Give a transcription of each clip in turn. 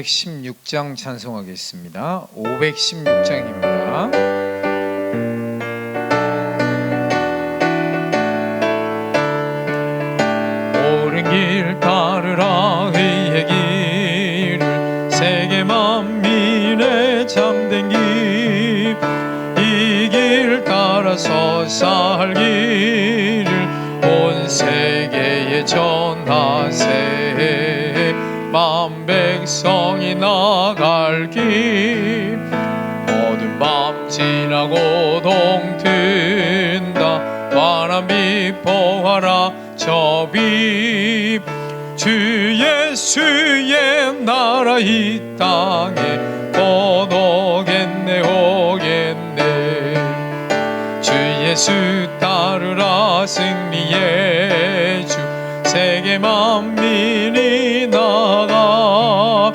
516장 찬송하겠습니다. 516장입니다. 옳은 길 따르라 의의 길을 세계 만민의 참된 길, 이 길 따라서 살기를 온 세계에 전하세. 만 백성이 나갈 길, 어두운 밤 지나고 동튼다. 환한 빛 보아라 저 빛, 주 예수의 나라 이 땅에 곧 오겠네 오겠네. 주 예수 따르라 승리의 주, 세계 만민이 나가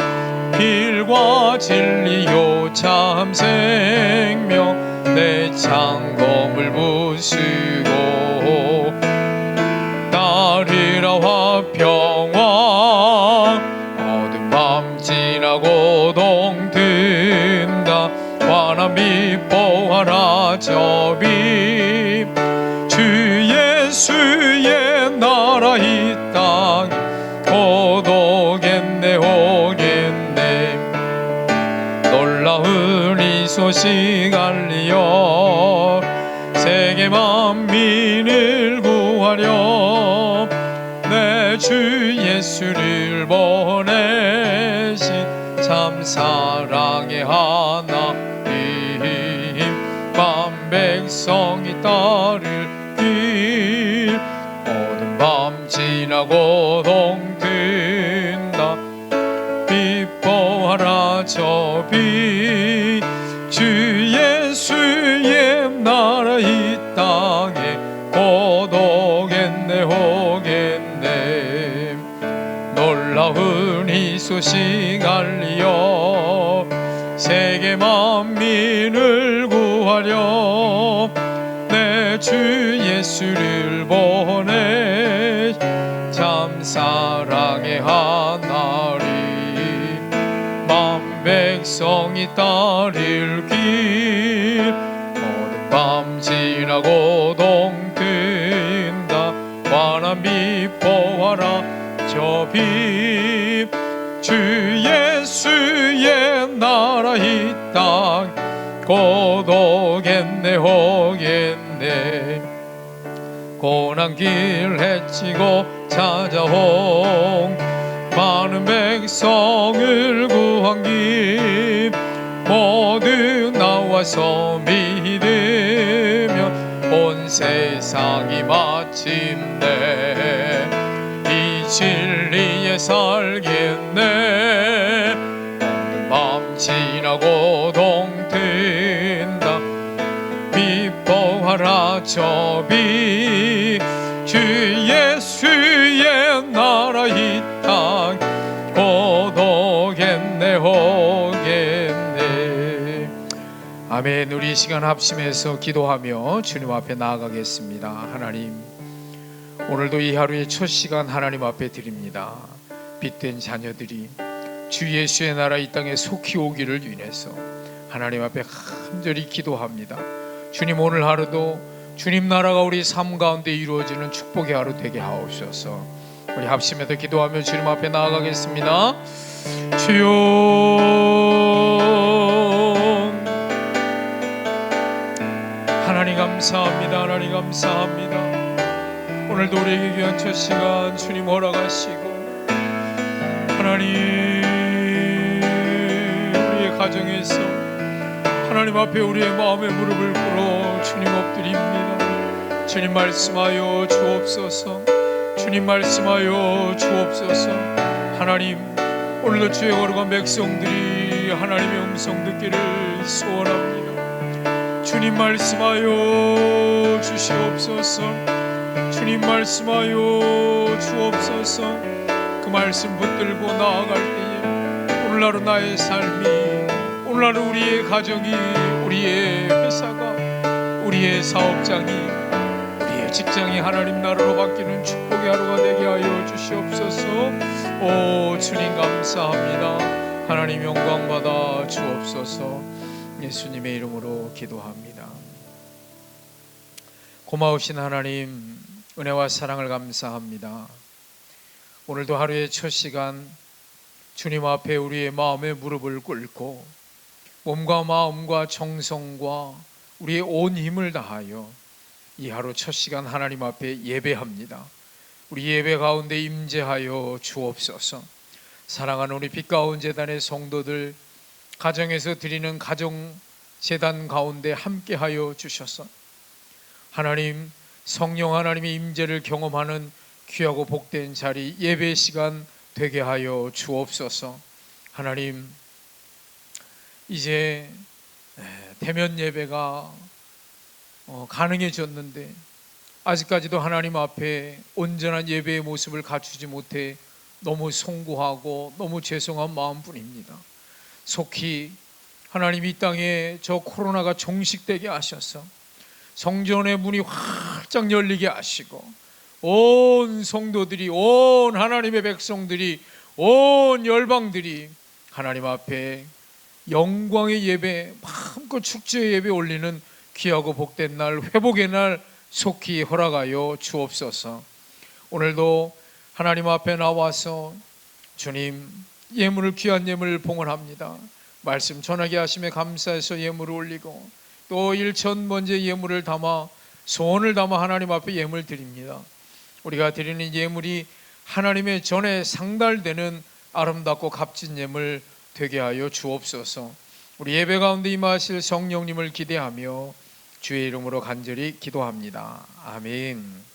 길과 진리요 참 생명 내 창검을 부수고 따르라 화평왕. 어두운 밤 지나고 동튼다. 환한 빛 보아라 저 빛, 주 예수의 나라 이 땅에 곧 오겠네 오겠네. 놀라운 이 소식 알리어 세계 만민을 구하려 내 주 예수를 보내신 참 사랑의 하나님. 만 백성이 따를 길, 어두운 밤 지나고 동튼다. 빛 보아라 저 빛, 주 예수의 나라 이 땅에 곧 오겠네 오겠네. 놀라운 이 소식 알리어 세계 만민을 구하려 내 주 예수를 보내 참 사랑의 하나님. 만 백성이 따를 길, 어두운 밤 지나고 동튼다. 환한 빛 보아라 저 빛, 주 예수의 나라 이 땅 곧 오겠네 오겠네. 고난길 헤치고 찾아온 많은 백성을 구한 길, 모두 나와서 믿으면 온 세상이 마침내 이 진리에 살겠네. 어두운 밤 지나고 동튼다. 빛 보아라 저 빛, 주 예수의 나라 이 땅 곧 오겠네 오겠네. 아멘. 우리 이 시간 합심해서 기도하며 주님 앞에 나아가겠습니다. 하나님, 오늘도 이 하루의 첫 시간 하나님 앞에 드립니다. 빛된 자녀들이 주 예수의 나라 이 땅에 속히 오기를 위해서 하나님 앞에 간절히 기도합니다. 주님, 오늘 하루도 주님 나라가 우리 삶 가운데 이루어지는 축복의 하루 되게 하옵소서. 우리 합심해서 기도하며 주님 앞에 나아가겠습니다. 주여, 하나님 감사합니다. 하나님 감사합니다. 오늘도 우리에게 귀한 첫 시간 주님 허락하시고 하나님 우리의 가정에서 하나님 앞에 우리의 마음의 무릎을 꿇어 주님 엎드립니다. 주님 말씀하여 주옵소서. 주님 말씀하여 주옵소서. 하나님, 오늘도 주의 거룩한 백성들이 하나님의 음성 듣기를 소원합니다. 주님 말씀하여 주시옵소서. 주님 말씀하여 주옵소서. 그 말씀 붙들고 나아갈 때에 오늘 하루 나의 삶이, 오늘 하루 우리의 가정이, 우리의 회사가, 우리의 사업장이, 우리의 직장이 하나님 나라로 바뀌는 축복의 하루가 되게 하여 주시옵소서. 오 주님 감사합니다. 하나님 영광 받아 주옵소서. 예수님의 이름으로 기도합니다. 고마우신 하나님, 은혜와 사랑을 감사합니다. 오늘도 하루의 첫 시간 주님 앞에 우리의 마음의 무릎을 꿇고 몸과 마음과 정성과 우리의 온 힘을 다하여 이 하루 첫 시간 하나님 앞에 예배합니다. 우리 예배 가운데 임재하여 주옵소서. 사랑하는 우리 빛가운 재단의 성도들, 가정에서 드리는 가정 재단 가운데 함께하여 주셔서 하나님, 성령 하나님의 임재를 경험하는 귀하고 복된 자리, 예배 시간 되게 하여 주옵소서. 하나님, 이제 대면 예배가 가능해졌는데 아직까지도 하나님 앞에 온전한 예배의 모습을 갖추지 못해 너무 송구하고 너무 죄송한 마음뿐입니다. 속히 하나님, 이 땅에 저 코로나가 종식되게 하셔서 성전의 문이 활짝 열리게 하시고 온 성도들이, 온 하나님의 백성들이, 온 열방들이 하나님 앞에 영광의 예배, 마음껏 축제의 예배 올리는 귀하고 복된 날, 회복의 날 속히 허락하여 주옵소서. 오늘도 하나님 앞에 나와서 주님, 예물을, 귀한 예물을 봉헌합니다. 말씀 전하게 하심에 감사해서 예물을 올리고 또 일천 번째 예물을 담아, 소원을 담아 하나님 앞에 예물 드립니다. 우리가 드리는 예물이 하나님의 전에 상달되는 아름답고 값진 예물 되게 하여 주옵소서. 우리 예배 가운데 임하실 성령님을 기대하며 주의 이름으로 간절히 기도합니다. 아멘.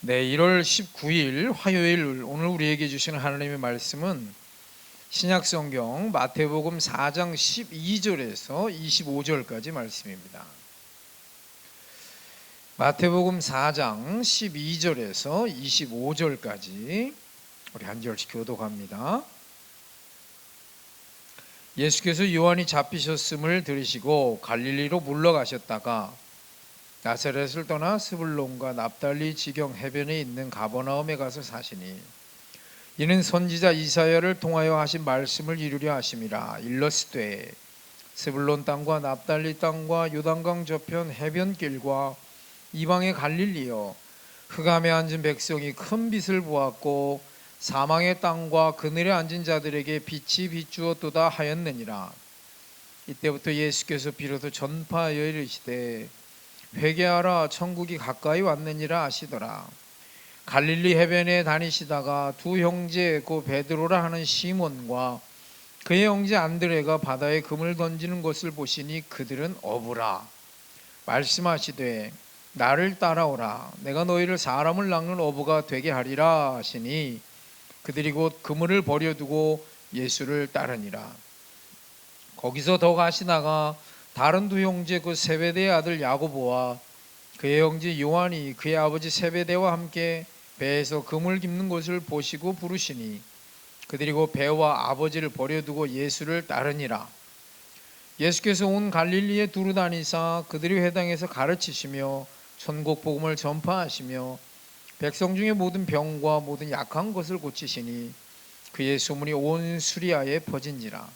네, 1월 19일 화요일, 오늘 우리에게 주시는 하나님의 말씀은 신약성경 마태복음 4장 12절에서 25절까지 말씀입니다. 마태복음 4장 12절에서 25절까지 우리 한 절씩 교독합니다. 예수께서 요한이 잡히셨음을 들으시고 갈릴리로 물러가셨다가 나사렛을 떠나 스불론과 납달리 지경 해변에 있는 가버나움에 가서 사시니 이는 선지자 이사야를 통하여 하신 말씀을 이루려 하심이라. 일러스되 스불론 땅과 납달리 땅과 요단강 저편 해변길과 이방의 갈릴리여, 흑암에 앉은 백성이 큰 빛을 보았고 사망의 땅과 그늘에 앉은 자들에게 빛이 비추었도다 하였느니라. 이때부터 예수께서 비로소 전파하여 이르시되 회개하라, 천국이 가까이 왔느니라 하시더라. 갈릴리 해변에 다니시다가 두 형제 곧 베드로라 하는 시몬과 그의 형제 안드레가 바다에 금을 던지는 것을 보시니 그들은 어부라. 말씀하시되 나를 따라오라, 내가 너희를 사람을 낚는 어부가 되게 하리라 하시니 그들이 곧 그물을 버려두고 예수를 따르니라. 거기서 더 가시다가 다른 두 형제 그 세베대의 아들 야고보와 그의 형제 요한이 그의 아버지 세베대와 함께 배에서 그물 깁는 것을 보시고 부르시니 그들이 곧 배와 아버지를 버려두고 예수를 따르니라. 예수께서 온 갈릴리에 두루 다니사 그들이 회당에서 가르치시며 천국 복음을 전파하시며 백성 중에 모든 병과 모든 약한 것을 고치시니 그의 소문이 온 수리아에 퍼진지라.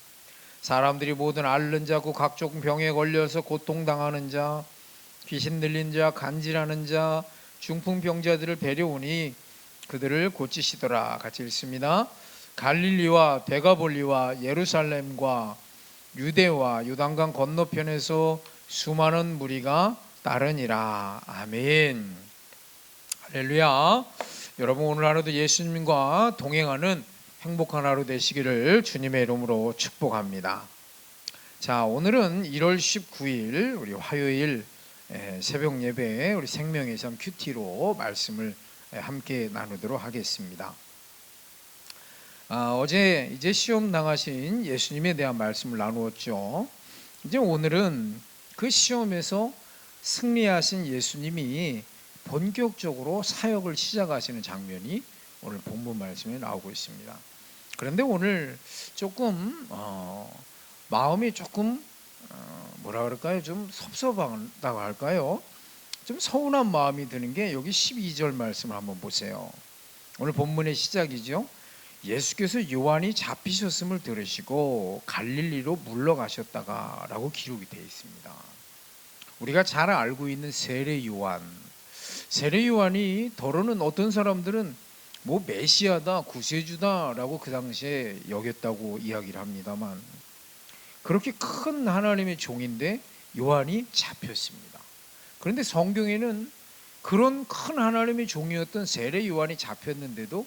사람들이 모든 앓는 자, 그 각종 병에 걸려서 고통당하는 자, 귀신 들린 자, 간질하는 자, 중풍병자들을 데려오니 그들을 고치시더라. 같이 읽습니다. 갈릴리와 데가볼리와 예루살렘과 유대와 요단강 건너편에서 수많은 무리가 따르니라. 아멘. 할렐루야. 여러분, 오늘 하루도 예수님과 동행하는 행복한 하루 되시기를 주님의 이름으로 축복합니다. 자, 오늘은 1월 19일 우리 화요일 새벽 예배 우리 생명의 삶 큐티로 말씀을 함께 나누도록 하겠습니다. 어제 이제 시험 당하신 예수님에 대한 말씀을 나누었죠. 이제 오늘은 그 시험에서 승리하신 예수님이 본격적으로 사역을 시작하시는 장면이 오늘 본문 말씀에 나오고 있습니다. 그런데 오늘 조금 마음이 조금 뭐라 그럴까요? 좀 섭섭하다고 할까요? 좀 서운한 마음이 드는 게 여기 12절 말씀을 한번 보세요. 오늘 본문의 시작이죠. 예수께서 요한이 잡히셨음을 들으시고 갈릴리로 물러가셨다가라고 기록이 되어 있습니다. 우리가 잘 알고 있는 세례 요한이 더러는 어떤 사람들은 뭐 메시아다, 구세주다라고 그 당시에 여겼다고 이야기를 합니다만, 그렇게 큰 하나님의 종인데 요한이 잡혔습니다. 그런데 성경에는 그런 큰 하나님의 종이었던 세례 요한이 잡혔는데도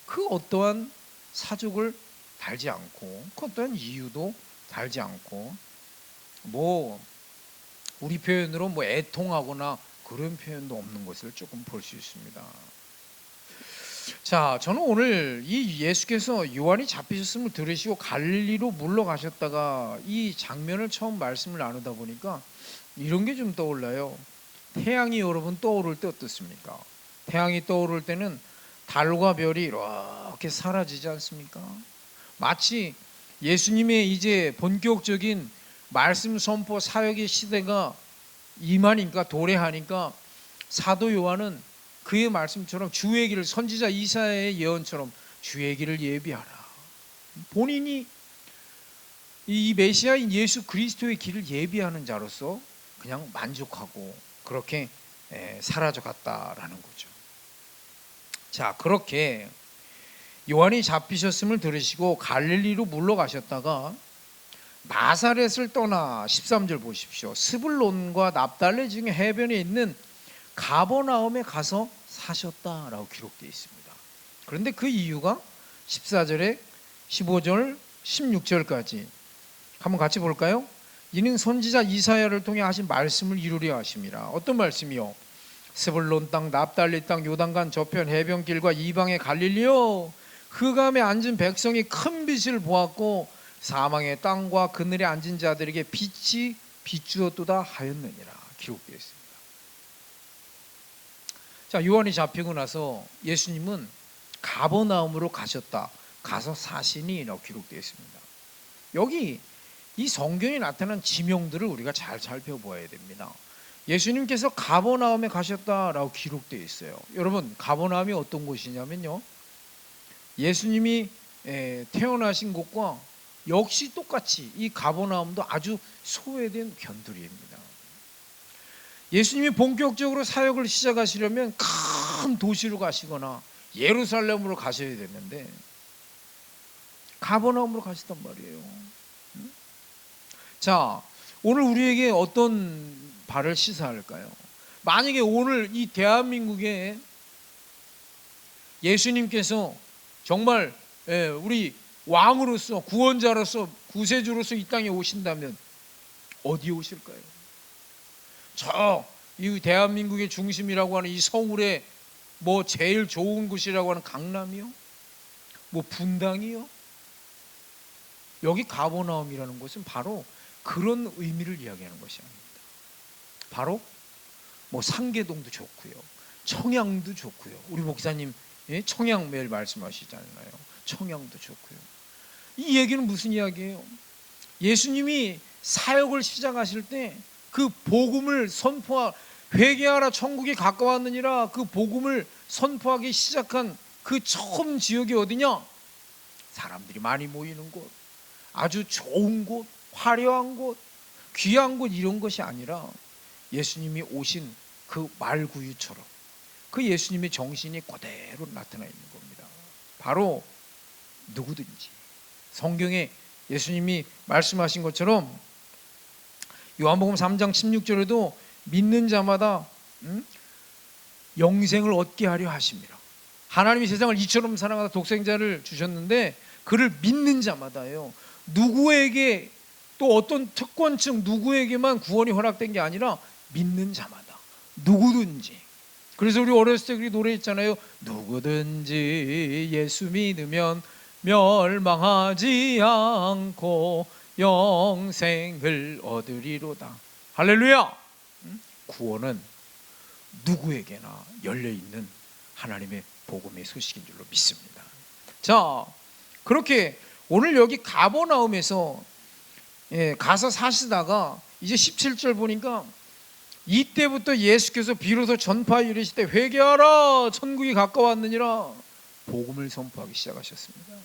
그 어떠한 사족을 달지 않고, 그 어떠한 이유도 달지 않고, 뭐 우리 표현으로 뭐 애통하거나 그런 표현도 없는 것을 조금 볼 수 있습니다. 자, 저는 오늘 이 예수께서 요한이 잡히셨음을 들으시고 갈릴리로 물러가셨다가 이 장면을 처음 말씀을 나누다 보니까 이런 게 좀 떠올라요. 태양이 여러분 떠오를 때 어떻습니까? 태양이 떠오를 때는 달과 별이 이렇게 사라지지 않습니까? 마치 예수님의 이제 본격적인 말씀 선포 사역의 시대가 임하니까, 도래하니까 사도 요한은 그의 말씀처럼 주의 길을, 선지자 이사야의 예언처럼 주의 길을 예비하라. 본인이 이 메시아인 예수 그리스도의 길을 예비하는 자로서 그냥 만족하고 그렇게 사라져 갔다라는 거죠. 자, 그렇게 요한이 잡히셨음을 들으시고 갈릴리로 물러가셨다가 나사렛을 떠나 13절 보십시오. 스불론과 납달리 중에 해변에 있는 가버나움에 가서 사셨다라고 기록되어 있습니다. 그런데 그 이유가 14절에 15절 16절까지 한번 같이 볼까요? 이는 선지자 이사야를 통해 하신 말씀을 이루려 하심이라. 어떤 말씀이요? 스불론 땅, 납달리 땅, 요단강 저편 해변길과 이방의 갈릴리요, 흑암에 앉은 백성이 큰 빛을 보았고 사망의 땅과 그늘에 앉은 자들에게 빛이 비추었도다 하였느니라 기록되어 있습니다. 자, 요한이 잡히고 나서 예수님은 가버나움으로 가셨다, 가서 사시니라고 기록되어 있습니다. 여기 이 성경에 나타난 지명들을 우리가 잘 살펴보아야 됩니다. 예수님께서 가버나움에 가셨다라고 기록되어 있어요. 여러분, 가버나움이 어떤 곳이냐면요, 예수님이 태어나신 곳과 역시 똑같이 이 가버나움도 아주 소외된 견두리입니다. 예수님이 본격적으로 사역을 시작하시려면 큰 도시로 가시거나 예루살렘으로 가셔야 되는데 가버나움으로 가시단 말이에요. 자, 오늘 우리에게 어떤 발을 시사할까요? 만약에 오늘 이 대한민국에 예수님께서 정말 우리 왕으로서, 구원자로서, 구세주로서 이 땅에 오신다면 어디에 오실까요? 이 대한민국의 중심이라고 하는 이 서울에 뭐 제일 좋은 곳이라고 하는 강남이요? 뭐 분당이요? 여기 가버나움이라는 것은 바로 그런 의미를 이야기하는 것이 아닙니다. 바로 뭐 상계동도 좋고요, 청양도 좋고요. 우리 목사님 청양 매일 말씀하시잖아요. 청양도 좋고요. 이 얘기는 무슨 이야기예요? 예수님이 사역을 시작하실 때 그 복음을 회개하라 천국이 가까웠느니라, 그 복음을 선포하기 시작한 그 처음 지역이 어디냐? 사람들이 많이 모이는 곳, 아주 좋은 곳, 화려한 곳, 귀한 곳, 이런 것이 아니라 예수님이 오신 그 말구유처럼 그 예수님의 정신이 그대로 나타나 있는 겁니다. 바로 누구든지, 성경에 예수님이 말씀하신 것처럼 요한복음 3장 16절에도 믿는 자마다 영생을 얻게 하려 하십니다. 하나님이 세상을 이처럼 사랑하사 독생자를 주셨는데 그를 믿는 자마다요, 누구에게 또 어떤 특권층 누구에게만 구원이 허락된 게 아니라 믿는 자마다, 누구든지. 그래서 우리 어렸을 때 우리 노래했잖아요. 누구든지 예수 믿으면 멸망하지 않고 영생을 얻으리로다. 할렐루야. 구원은 누구에게나 열려있는 하나님의 복음의 소식인 줄로 믿습니다. 자, 그렇게 오늘 여기 가버나움에서 가서 사시다가 이제 17절 보니까 이때부터 예수께서 비로소 전파에 이르시되 회개하라 천국이 가까웠느니라. 복음을 선포하기 시작하셨습니다.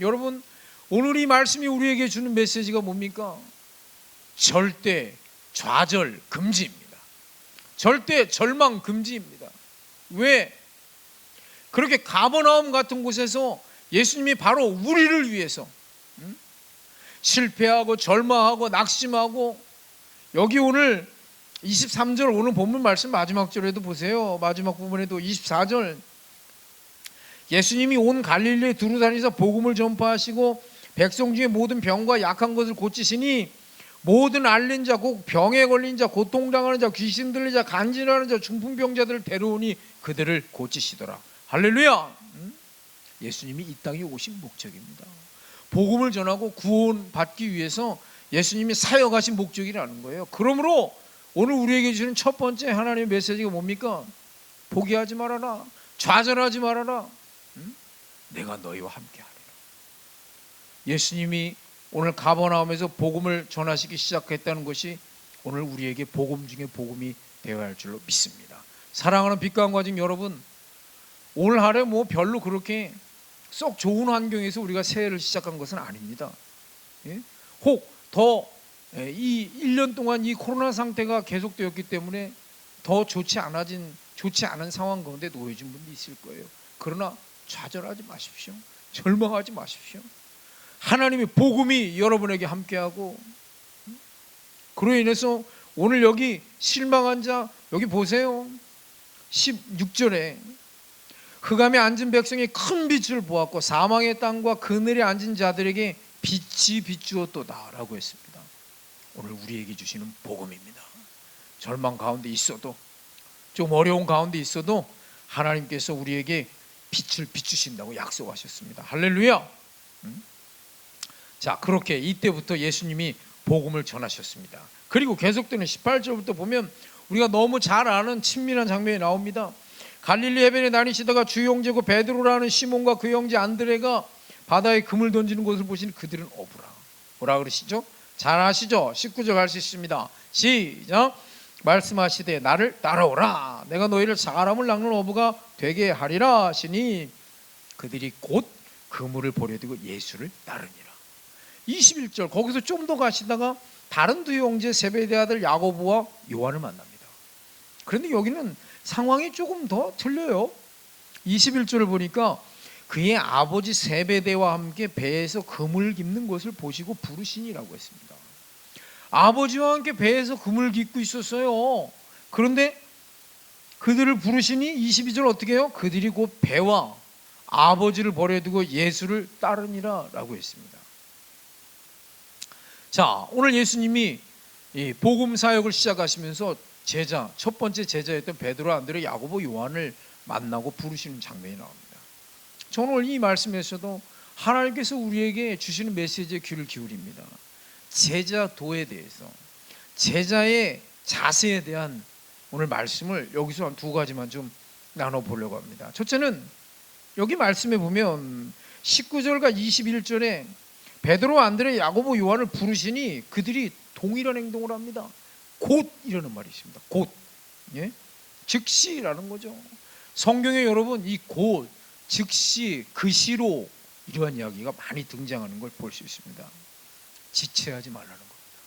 여러분, 오늘 이 말씀이 우리에게 주는 메시지가 뭡니까? 절대 좌절 금지입니다. 절대 절망 금지입니다. 왜? 그렇게 가버나움 같은 곳에서 예수님이 바로 우리를 위해서 실패하고 절망하고 낙심하고, 여기 오늘 23절 오늘 본문 말씀 마지막 절에도 보세요. 마지막 부분에도 24절, 예수님이 온 갈릴리에 두루 다니면서 복음을 전파하시고 백성 중에 모든 병과 약한 것을 고치시니 모든 앓는 자, 곧 병에 걸린 자, 고통당하는 자, 귀신 들린 자, 간질하는 자, 중풍병자들을 데려오니 그들을 고치시더라. 할렐루야. 예수님이 이 땅에 오신 목적입니다. 복음을 전하고 구원받기 위해서 예수님이 사역하신 목적이라는 거예요. 그러므로 오늘 우리에게 주는 첫 번째 하나님의 메시지가 뭡니까? 포기하지 말아라. 좌절하지 말아라. 내가 너희와 함께하리라. 예수님이 오늘 가버나움에서 복음을 전하시기 시작했다는 것이 오늘 우리에게 복음 중에 복음이 되어야 할 줄로 믿습니다. 사랑하는 빛감과증 여러분, 오늘 하루에 뭐 별로 그렇게 썩 좋은 환경에서 우리가 새해를 시작한 것은 아닙니다. 혹 더 이 1년 동안 이 코로나 상태가 계속되었기 때문에 더 좋지 않은 상황 가운데 놓여진 분도 있을 거예요. 그러나 좌절하지 마십시오. 절망하지 마십시오. 하나님의 복음이 여러분에게 함께하고, 그로 인해서 오늘 여기 실망한 자, 여기 보세요. 16절에 흑암에 앉은 백성이 큰 빛을 보았고 사망의 땅과 그늘에 앉은 자들에게 빛이 비추었도다 라고 했습니다. 오늘 우리에게 주시는 복음입니다. 절망 가운데 있어도, 좀 어려운 가운데 있어도 하나님께서 우리에게 빛을 비추신다고 약속하셨습니다. 할렐루야. 자, 그렇게 이때부터 예수님이 복음을 전하셨습니다. 그리고 계속되는 18절부터 보면 우리가 너무 잘 아는 친밀한 장면이 나옵니다. 갈릴리 해변에 다니시다가 주 형제고 베드로라는 시몬과 그 형제 안드레가 바다에 금을 던지는 것을 보시니 그들은 어부라. 뭐라 그러시죠? 잘 아시죠? 19절 할 수 있습니다. 시작. 말씀하시되 나를 따라오라. 내가 너희를 사람을 낚는 어부가 되게 하리라 하시니 그들이 곧 그물을 버려두고 예수를 따르니라. 21절 거기서 좀 더 가시다가 다른 두 형제 세베대 아들 야고보와 요한을 만납니다. 그런데 여기는 상황이 조금 더 틀려요. 21절을 보니까 그의 아버지 세베대와 함께 배에서 그물 깁는 것을 보시고 부르시니라고 했습니다. 아버지와 함께 배에서 그물 깁고 있었어요. 그런데 그들을 부르시니 22절 어떻게 해요? 그들이 곧 배와 아버지를 버려두고 예수를 따르니라 라고 했습니다. 자, 오늘 예수님이 이 복음 사역을 시작하시면서 첫 번째 제자였던 베드로, 안드레, 야고보, 요한을 만나고 부르시는 장면이 나옵니다. 저는 오늘 이 말씀에서도 하나님께서 우리에게 주시는 메시지에 귀를 기울입니다. 제자도에 대해서, 제자의 자세에 대한 오늘 말씀을 여기서 한 두 가지만 좀 나눠보려고 합니다. 첫째는 여기 말씀에 보면 19절과 21절에 베드로, 안드레, 야고보, 요한을 부르시니 그들이 동일한 행동을 합니다. 곧 이라는 말이 있습니다. 곧, 예? 즉시라는 거죠. 성경에 여러분 이 곧, 즉시, 그시로 이러한 이야기가 많이 등장하는 걸 볼 수 있습니다. 지체하지 말라는 겁니다.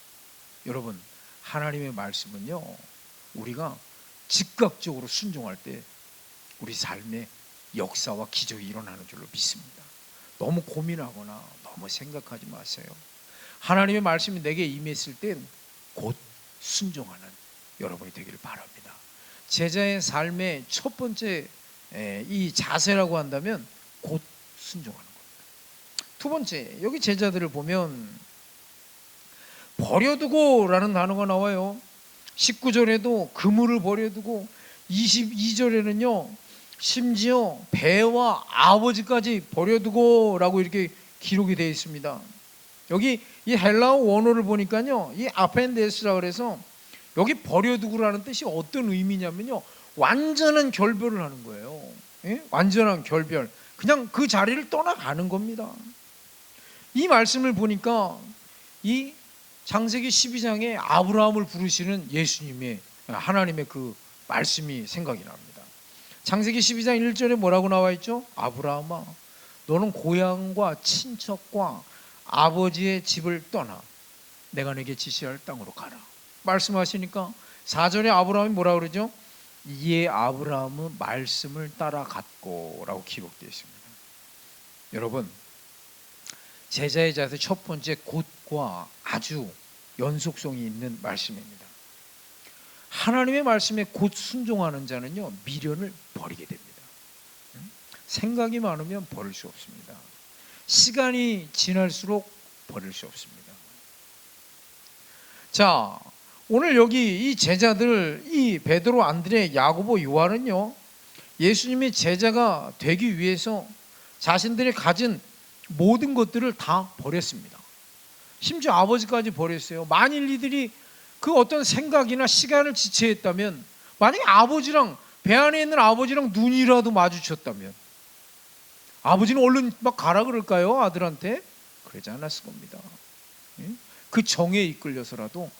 여러분, 하나님의 말씀은요, 우리가 즉각적으로 순종할 때 우리 삶의 역사와 기적이 일어나는 줄로 믿습니다. 너무 고민하거나 너무 생각하지 마세요. 하나님의 말씀이 내게 임했을 땐 곧 순종하는 여러분이 되기를 바랍니다. 제자의 삶의 첫 번째 이 자세라고 한다면 곧 순종하는 겁니다. 두 번째, 여기 제자들을 보면 버려두고 라는 단어가 나와요. 19절에도 그물을 버려두고 22절에는요 심지어 배와 아버지까지 버려두고 라고 이렇게 기록이 되어 있습니다. 여기 이 헬라어 원어를 보니까요, 이 아펜데스라 그래서 여기 버려두고라는 뜻이 어떤 의미냐면요, 완전한 결별을 하는 거예요. 예? 완전한 결별, 그냥 그 자리를 떠나가는 겁니다. 이 말씀을 보니까 이 창세기 12장에 아브라함을 부르시는 예수님의, 하나님의 그 말씀이 생각이 납니다. 창세기 12장 1절에 뭐라고 나와 있죠? 아브라함아, 너는 고향과 친척과 아버지의 집을 떠나 내가 내게 지시할 땅으로 가라 말씀하시니까 4절에 아브라함이 뭐라 그러죠? 이에 아브라함은 말씀을 따라갔고 라고 기록되어 있습니다. 여러분, 제자의 자세 첫 번째 곧과 아주 연속성이 있는 말씀입니다. 하나님의 말씀에 곧 순종하는 자는요, 미련을 버리게 됩니다. 생각이 많으면 버릴 수 없습니다. 시간이 지날수록 버릴 수 없습니다. 자, 오늘 여기 이 제자들, 이 베드로, 안드레, 야고보, 요한은요, 예수님의 제자가 되기 위해서 자신들이 가진 모든 것들을 다 버렸습니다. 심지어 아버지까지 버렸어요. 만일 이들이 그 어떤 생각이나 시간을 지체했다면, 만약에 아버지랑, 배 안에 있는 아버지랑 눈이라도 마주쳤다면 아버지는 얼른 막 가라 그럴까요? 아들한테? 그러지 않았을 겁니다. 그 정에 이끌려서라도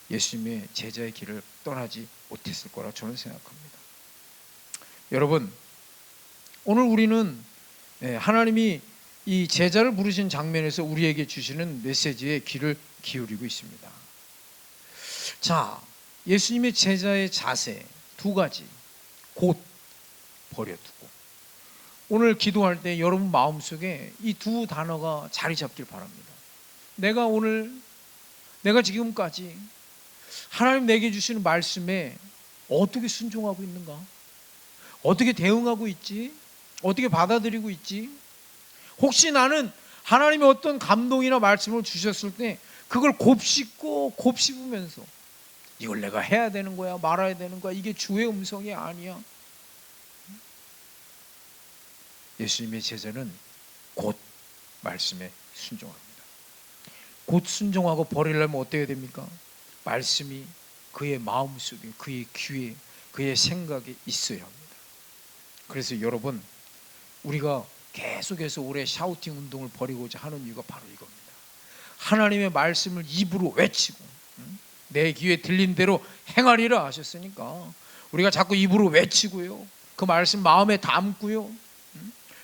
예수님의 제자의 길을 떠나지 못했을 거라 저는 생각합니다. 여러분, 오늘 우리는 하나님이 이 제자를 부르신 장면에서 우리에게 주시는 메시지에 귀를 기울이고 있습니다. 자, 예수님의 제자의 자세 두 가지, 곧 버려두고. 오늘 기도할 때 여러분 마음속에 이 두 단어가 자리 잡길 바랍니다. 내가 지금까지 하나님 내게 주시는 말씀에 어떻게 순종하고 있는가? 어떻게 대응하고 있지? 어떻게 받아들이고 있지? 혹시 나는 하나님의 어떤 감동이나 말씀을 주셨을 때 그걸 곱씹고 곱씹으면서 이걸 내가 해야 되는 거야, 말아야 되는 거야, 이게 주의 음성이 아니야. 예수님의 제자는 곧 말씀에 순종합니다. 곧 순종하고 버리려면 어떻게 됩니까? 말씀이 그의 마음속에, 그의 귀에, 그의 생각에 있어야 합니다. 그래서 여러분, 우리가 계속해서 올해 샤우팅 운동을 벌이고자 하는 이유가 바로 이겁니다. 하나님의 말씀을 입으로 외치고 내 귀에 들린 대로 행하리라 하셨으니까 우리가 자꾸 입으로 외치고요, 그 말씀 마음에 담고요,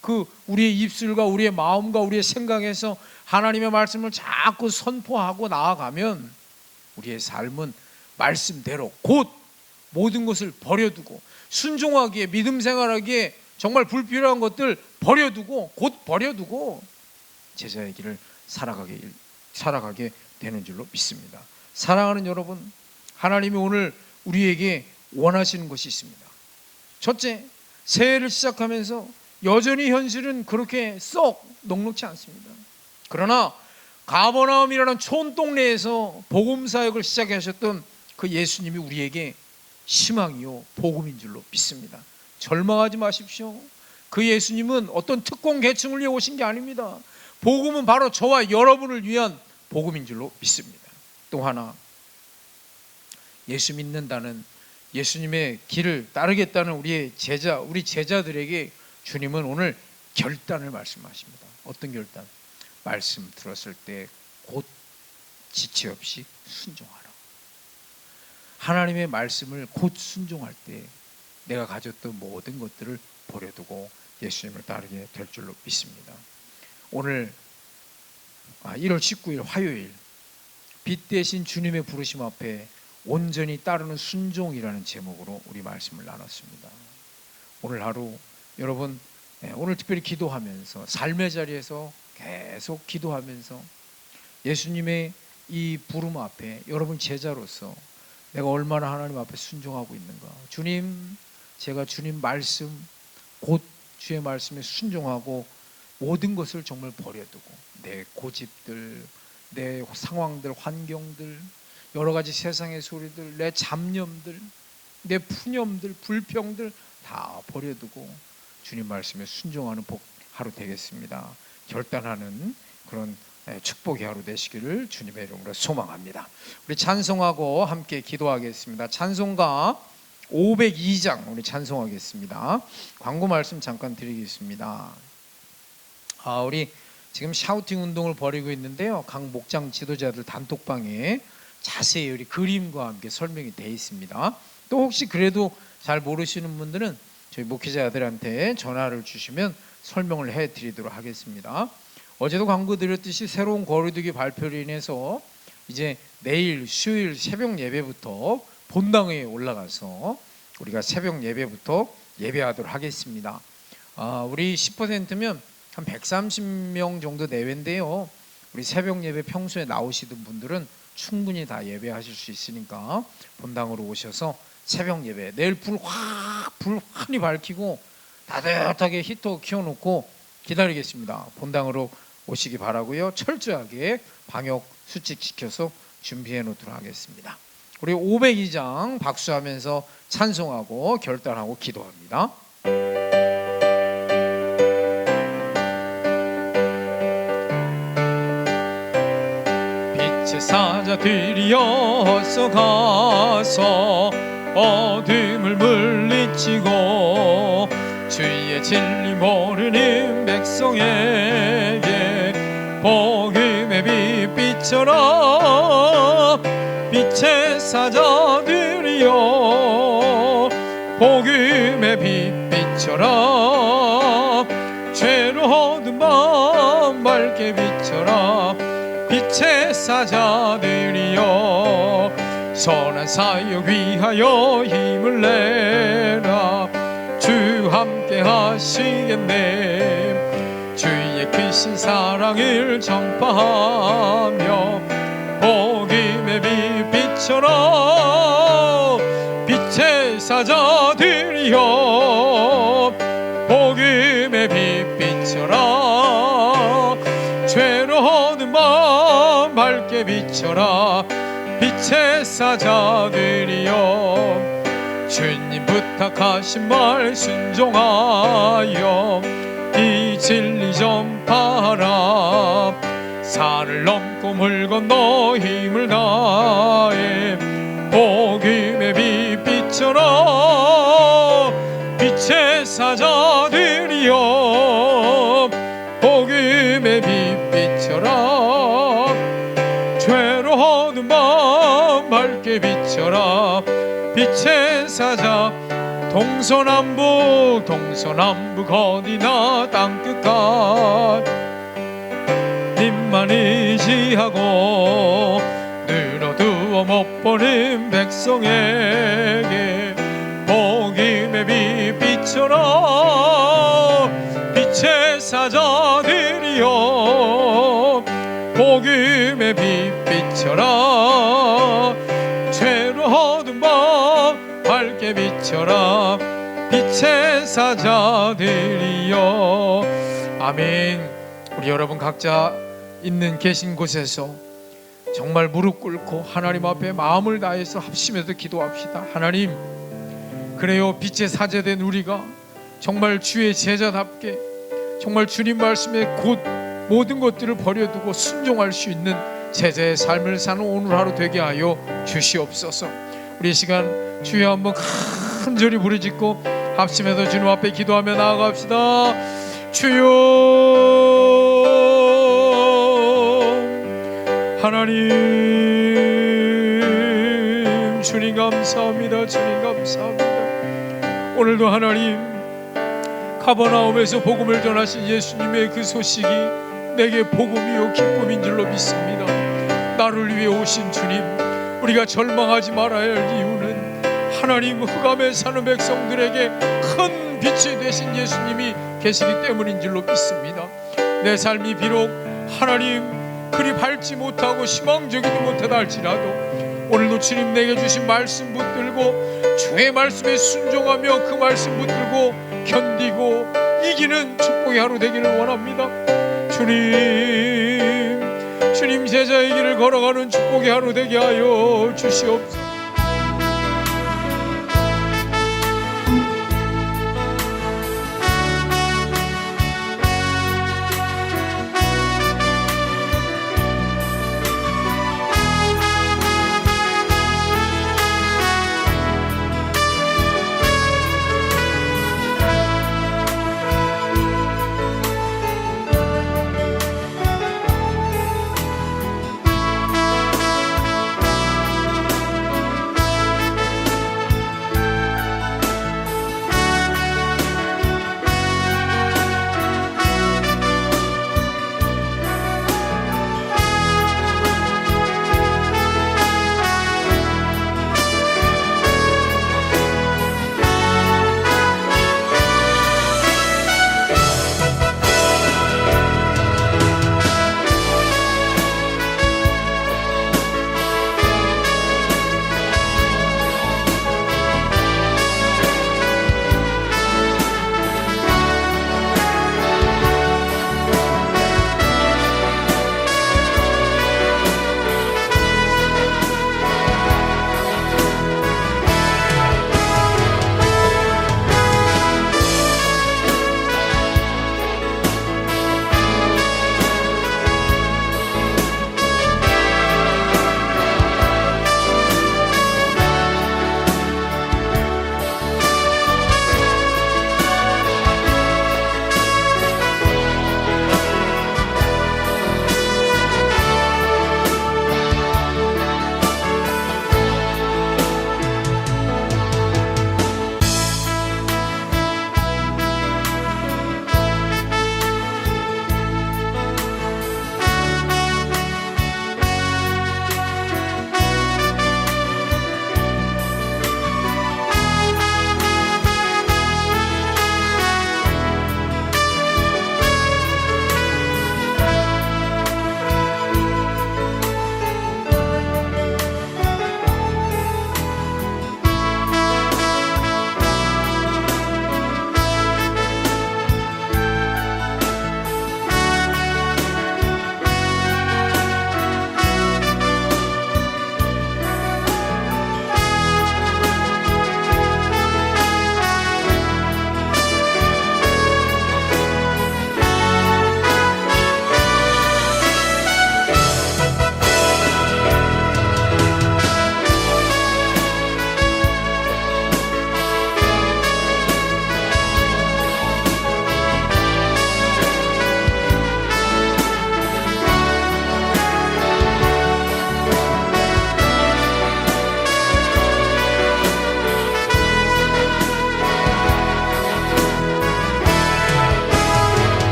그 우리의 입술과 우리의 마음과 우리의 생각에서 하나님의 말씀을 자꾸 선포하고 나아가면 우리의 삶은 말씀대로 곧 모든 것을 버려두고 순종하기에, 믿음 생활하기에 정말 불필요한 것들 버려두고, 곧 버려두고 제자의 길을 살아가게 되는 줄로 믿습니다. 사랑하는 여러분, 하나님이 오늘 우리에게 원하시는 것이 있습니다. 첫째, 새해를 시작하면서 여전히 현실은 그렇게 썩 녹록지 않습니다. 그러나 가버나움이라는 촌동네에서 복음사역을 시작하셨던 그 예수님이 우리에게 희망이요 복음인 줄로 믿습니다. 절망하지 마십시오. 그 예수님은 어떤 특권 계층을 위해 오신 게 아닙니다. 복음은 바로 저와 여러분을 위한 복음인 줄로 믿습니다. 또 하나, 예수 믿는다는, 예수님의 길을 따르겠다는 우리 제자들에게 주님은 오늘 결단을 말씀하십니다. 어떤 결단? 말씀 들었을 때 곧 지체 없이 순종하라. 하나님의 말씀을 곧 순종할 때 내가 가졌던 모든 것들을 버려두고 예수님을 따르게 될 줄로 믿습니다. 오늘 1월 19일 화요일, 빛 대신 주님의 부르심 앞에 온전히 따르는 순종이라는 제목으로 우리 말씀을 나눴습니다. 오늘 하루 여러분, 오늘 특별히 기도하면서 삶의 자리에서 계속 기도하면서 예수님의 이 부름 앞에 여러분 제자로서 내가 얼마나 하나님 앞에 순종하고 있는가. 주님, 제가 주님 말씀, 곧 주의 말씀에 순종하고 모든 것을 정말 버려두고 내 고집들, 내 상황들, 환경들, 여러 가지 세상의 소리들, 내 잡념들, 내 푸념들, 불평들 다 버려두고 주님 말씀에 순종하는 하루 되겠습니다. 결단하는 그런 축복의 하루 되시기를 주님의 이름으로 소망합니다. 우리 찬송하고 함께 기도하겠습니다. 찬송가 502장 우리 찬송하겠습니다. 광고 말씀 잠깐 드리겠습니다. 우리 지금 샤우팅 운동을 벌이고 있는데요, 각 목장 지도자들 단톡방에 자세히 우리 그림과 함께 설명이 되어 있습니다. 또 혹시 그래도 잘 모르시는 분들은 저희 목회자들한테 전화를 주시면 설명을 해드리도록 하겠습니다. 어제도 광고 드렸듯이 새로운 거리두기 발표로 인해서 이제 내일 수요일 새벽 예배부터 본당에 올라가서 우리가 새벽 예배부터 예배하도록 하겠습니다. 우리 10%면 한 130명 정도 내외인데요. 우리 새벽 예배 평소에 나오시던 분들은 충분히 다 예배하실 수 있으니까 본당으로 오셔서 새벽 예배, 내일 불 환히 밝히고 따뜻하게 히터 키워놓고 기다리겠습니다. 본당으로 오시기 바라고요. 철저하게 방역 수칙 지켜서 준비해 놓도록 하겠습니다. 우리 502장 박수하면서 찬송하고 결단하고 기도합니다. 빛의 사자들이어서 가서 어둠을 물리치고 주의 진리 모르는 백성에게 복음의 빛 비춰라. 빛의 사자들이여 복음의 빛 비춰라. 죄로 어두운 밤 밝게 비춰라. 빛의 사자들이여 선한 사역 위하여 힘을 내라. 주 함께 하시겠네. 주의 크신 사랑을 전파하며 복음의 빛 비춰라. 빛의 사자들이여 복음의 빛 비춰라. 죄로 어두운 밤 밝게 비춰라. 빛의 사자들이여 주님 부탁하신 말 순종하여 이 진리 전파하라. 산을 넘고 물 건너 힘을 다해 복음의 빛 비춰라. 빛의 사자들이여 복음의 빛 비춰라. 죄로 어두운 밤 밝게 비춰라. 빛의 사자 동서남북 어디나 땅끝까지 님만 의지하고 늘어두어 못 보는 백성에게 복음의 빛 비춰라. 빛의 사자들이여 복음의 빛 비춰라. 죄로 어두운 밤 밝게 비춰라. 빛의 사자들이여. 아멘. 우리 여러분 각자 있는 계신 곳에서 정말 무릎 꿇고 하나님 앞에 마음을 다해서 합심해서 기도합시다. 하나님, 그래요, 빛의 사제된 우리가 정말 주의 제자답게 정말 주님 말씀에 곧 모든 것들을 버려두고 순종할 수 있는 제자의 삶을 사는 오늘 하루 되게 하여 주시옵소서. 우리 시간 주여 한번 간절히 부르짖고 합심해서 주님 앞에 기도하며 나아갑시다. 주여 하나님, 주님 감사합니다. 주님 감사합니다. 오늘도 하나님 가버나움에서 복음을 전하신 예수님의 그 소식이 내게 복음이요 기쁨인 줄로 믿습니다. 나를 위해 오신 주님, 우리가 절망하지 말아야 할 이유는 하나님 흑암에 사는 백성들에게 큰 빛이 되신 예수님이 계시기 때문인 줄로 믿습니다. 내 삶이 비록 하나님 그리 밝지 못하고 희망적이지 못하다 할지라도 오늘도 주님 내게 주신 말씀 붙들고 주의 말씀에 순종하며 그 말씀 붙들고 견디고 이기는 축복의 하루 되기를 원합니다. 주님 제자의 길을 걸어가는 축복의 하루 되게 하여 주시옵소서.